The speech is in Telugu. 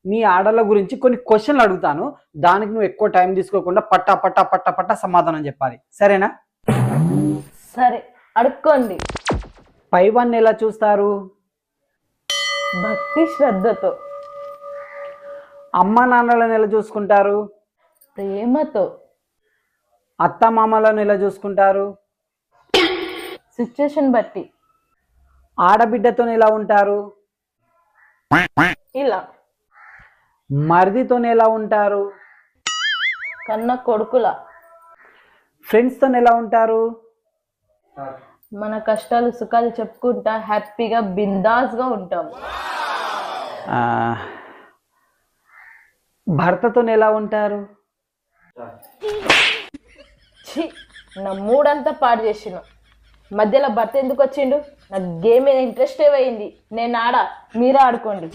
మీ ఆడల గురించి కొన్ని క్వశ్చన్లు అడుగుతాను, దానికి నువ్వు ఎక్కువ టైం తీసుకోకుండా పట్టా పట్టా పట్టా పట్టా సమాధానం చెప్పాలి, సరేనా? సరే, అడుక్కోండి. పైవాన్ని ఎలా చూస్తారు? భక్తి శ్రద్ధతో. అమ్మ నాన్నలను ఎలా చూసుకుంటారు? ప్రేమతో. అత్త మామలను ఎలా చూసుకుంటారు? సిచ్యుయేషన్ బట్టి. ఆడబిడ్డతో ఎలా ఉంటారు? ఇలా. మరిదితో ఎలా ఉంటారు? కన్న కొడుకుల. ఫ్రెండ్స్తో ఎలా ఉంటారు? మన కష్టాలు సుఖాలు చెప్పుకుంటా హ్యాపీగా బిందాస్గా ఉంటాం. భర్తతో ఎలా ఉంటారు? ఛీ, నా మూడంతా పాడు చేసిన. మధ్యలో భర్త ఎందుకు వచ్చిండు? నాకు గేమ్ మీద ఇంట్రెస్టే పోయింది. నేను ఆడా, మీరే ఆడుకోండి.